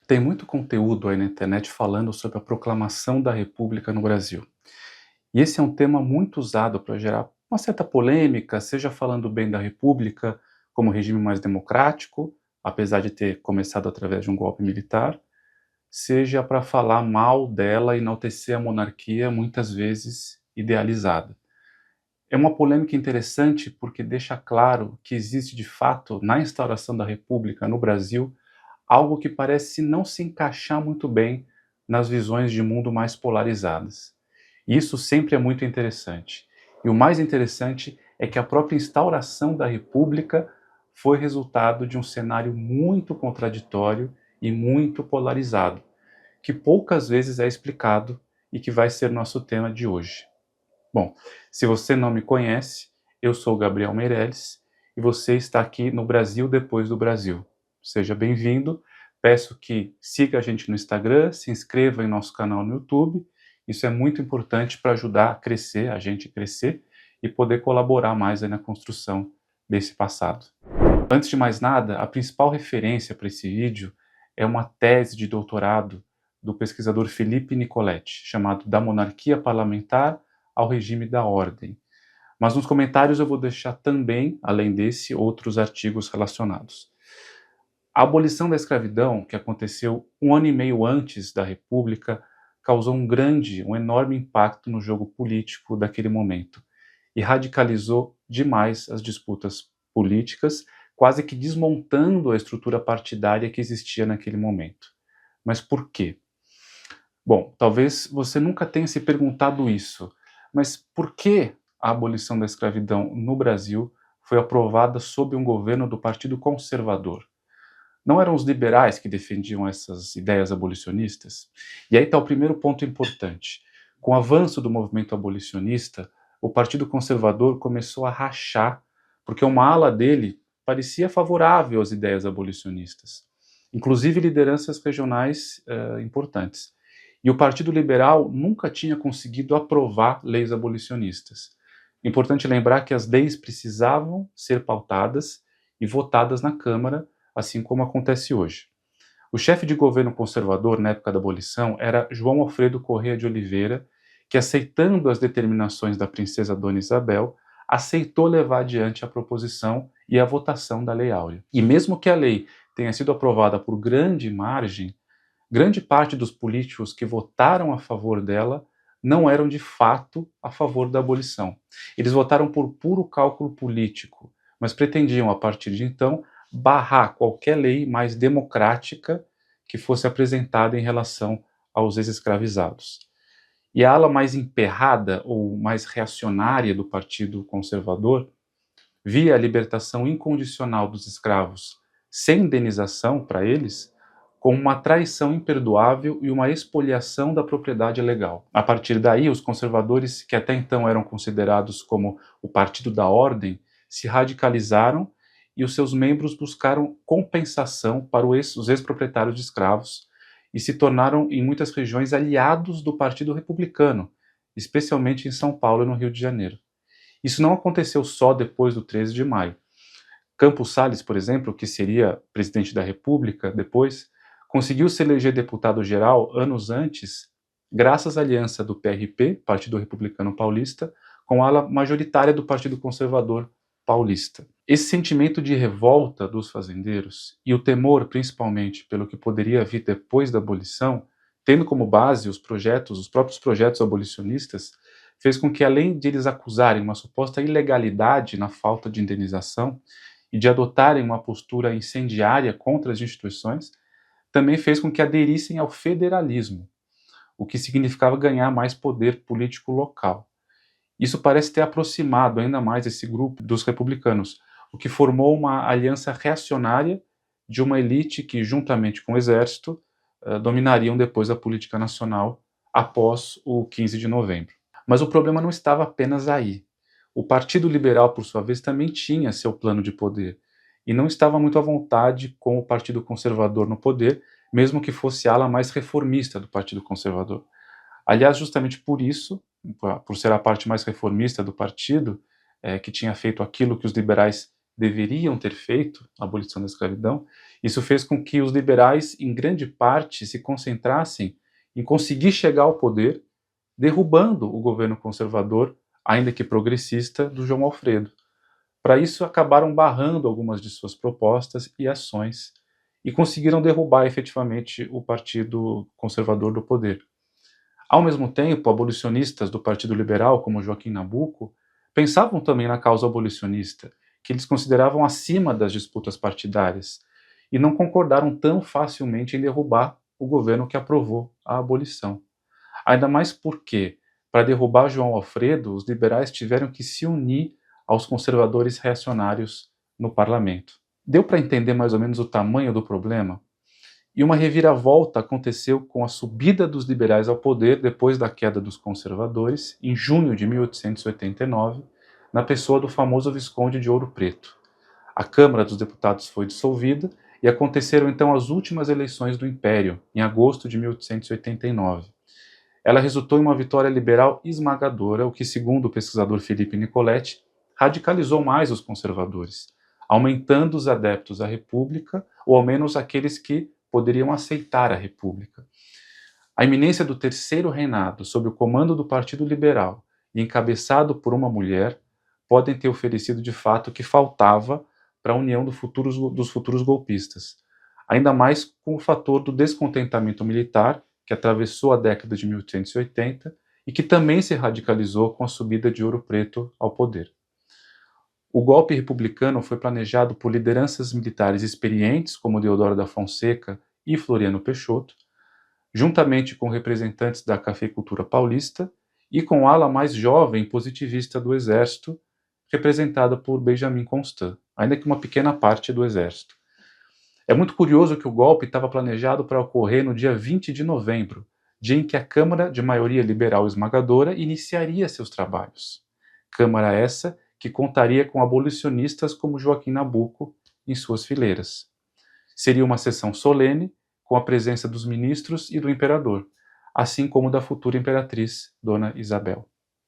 Tem muito conteúdo aí na internet falando sobre a proclamação da República no Brasil. E esse é um tema muito usado para gerar uma certa polêmica, seja falando bem da República como regime mais democrático, apesar de ter começado através de um golpe militar, seja para falar mal dela e enaltecer a monarquia, muitas vezes idealizada. É uma polêmica interessante porque deixa claro que existe de fato, na instauração da República no Brasil, algo que parece não se encaixar muito bem nas visões de mundo mais polarizadas. E isso sempre é muito interessante. E o mais interessante é que a própria instauração da República foi resultado de um cenário muito contraditório e muito polarizado, que poucas vezes é explicado e que vai ser nosso tema de hoje. Bom, se você não me conhece, eu sou Gabriel Meirelles e você está aqui no Brasil depois do Brasil. Seja bem-vindo, peço que siga a gente no Instagram, se inscreva em nosso canal no YouTube, isso é muito importante para ajudar a crescer, a gente crescer e poder colaborar mais aí na construção desse passado. Antes de mais nada, a principal referência para esse vídeo é uma tese de doutorado do pesquisador Felipe Nicoletti, chamado Da Monarquia Parlamentar ao Regime da Ordem. Mas nos comentários eu vou deixar também, além desse, outros artigos relacionados. A abolição da escravidão, que aconteceu um ano e meio antes da República, causou um enorme impacto no jogo político daquele momento e radicalizou demais as disputas políticas, quase que desmontando a estrutura partidária que existia naquele momento. Mas por quê? Bom, talvez você nunca tenha se perguntado isso, mas por que a abolição da escravidão no Brasil foi aprovada sob um governo do Partido Conservador? Não eram os liberais que defendiam essas ideias abolicionistas? E aí está o primeiro ponto importante. Com o avanço do movimento abolicionista, o Partido Conservador começou a rachar, porque uma ala dele parecia favorável às ideias abolicionistas, inclusive lideranças regionais importantes. E o Partido Liberal nunca tinha conseguido aprovar leis abolicionistas. Importante lembrar que as leis precisavam ser pautadas e votadas na Câmara, assim como acontece hoje. O chefe de governo conservador na época da abolição era João Alfredo Corrêa de Oliveira, que, aceitando as determinações da princesa Dona Isabel, aceitou levar adiante a proposição e a votação da Lei Áurea. E mesmo que a lei tenha sido aprovada por grande margem, grande parte dos políticos que votaram a favor dela não eram de fato a favor da abolição. Eles votaram por puro cálculo político, mas pretendiam, a partir de então, barrar qualquer lei mais democrática que fosse apresentada em relação aos ex-escravizados. E a ala mais emperrada ou mais reacionária do Partido Conservador via a libertação incondicional dos escravos sem indenização para eles como uma traição imperdoável e uma expoliação da propriedade legal. A partir daí, os conservadores, que até então eram considerados como o Partido da Ordem, se radicalizaram e os seus membros buscaram compensação para os ex-proprietários de escravos e se tornaram, em muitas regiões, aliados do Partido Republicano, especialmente em São Paulo e no Rio de Janeiro. Isso não aconteceu só depois do 13 de maio. Campos Salles, por exemplo, que seria presidente da República depois, conseguiu se eleger deputado-geral anos antes, graças à aliança do PRP, Partido Republicano Paulista, com a ala majoritária do Partido Conservador Paulista. Esse sentimento de revolta dos fazendeiros e o temor, principalmente, pelo que poderia vir depois da abolição, tendo como base os próprios projetos abolicionistas, fez com que, além de eles acusarem uma suposta ilegalidade na falta de indenização e de adotarem uma postura incendiária contra as instituições, também fez com que aderissem ao federalismo, o que significava ganhar mais poder político local. Isso parece ter aproximado ainda mais esse grupo dos republicanos, o que formou uma aliança reacionária de uma elite que, juntamente com o exército, dominariam depois a política nacional após o 15 de novembro. Mas o problema não estava apenas aí. O Partido Liberal, por sua vez, também tinha seu plano de poder e não estava muito à vontade com o Partido Conservador no poder, mesmo que fosse a ala mais reformista do Partido Conservador. Aliás, justamente por isso, por ser a parte mais reformista do partido, que tinha feito aquilo que os liberais deveriam ter feito, a abolição da escravidão, isso fez com que os liberais, em grande parte, se concentrassem em conseguir chegar ao poder, derrubando o governo conservador, ainda que progressista, do João Alfredo. Para isso, acabaram barrando algumas de suas propostas e ações e conseguiram derrubar efetivamente o Partido Conservador do poder. Ao mesmo tempo, abolicionistas do Partido Liberal, como Joaquim Nabuco, pensavam também na causa abolicionista, que eles consideravam acima das disputas partidárias, e não concordaram tão facilmente em derrubar o governo que aprovou a abolição. Ainda mais porque, para derrubar João Alfredo, os liberais tiveram que se unir aos conservadores reacionários no parlamento. Deu para entender mais ou menos o tamanho do problema? E uma reviravolta aconteceu com a subida dos liberais ao poder depois da queda dos conservadores, em junho de 1889, na pessoa do famoso Visconde de Ouro Preto. A Câmara dos Deputados foi dissolvida e aconteceram então as últimas eleições do Império, em agosto de 1889. Ela resultou em uma vitória liberal esmagadora, o que, segundo o pesquisador Felipe Nicoletti, radicalizou mais os conservadores, aumentando os adeptos à República, ou ao menos aqueles que poderiam aceitar a República. A iminência do Terceiro Reinado, sob o comando do Partido Liberal e encabeçado por uma mulher, podem ter oferecido de fato o que faltava para a união dos futuros golpistas, ainda mais com o fator do descontentamento militar, que atravessou a década de 1880 e que também se radicalizou com a subida de Ouro Preto ao poder. O golpe republicano foi planejado por lideranças militares experientes, como Deodoro da Fonseca e Floriano Peixoto, juntamente com representantes da cafeicultura paulista e com a ala mais jovem positivista do Exército, representada por Benjamin Constant, ainda que uma pequena parte do Exército. É muito curioso que o golpe estava planejado para ocorrer no dia 20 de novembro, dia em que a Câmara de maioria liberal esmagadora iniciaria seus trabalhos. Câmara essa que contaria com abolicionistas como Joaquim Nabuco em suas fileiras. Seria uma sessão solene, com a presença dos ministros e do imperador, assim como da futura imperatriz, Dona Isabel.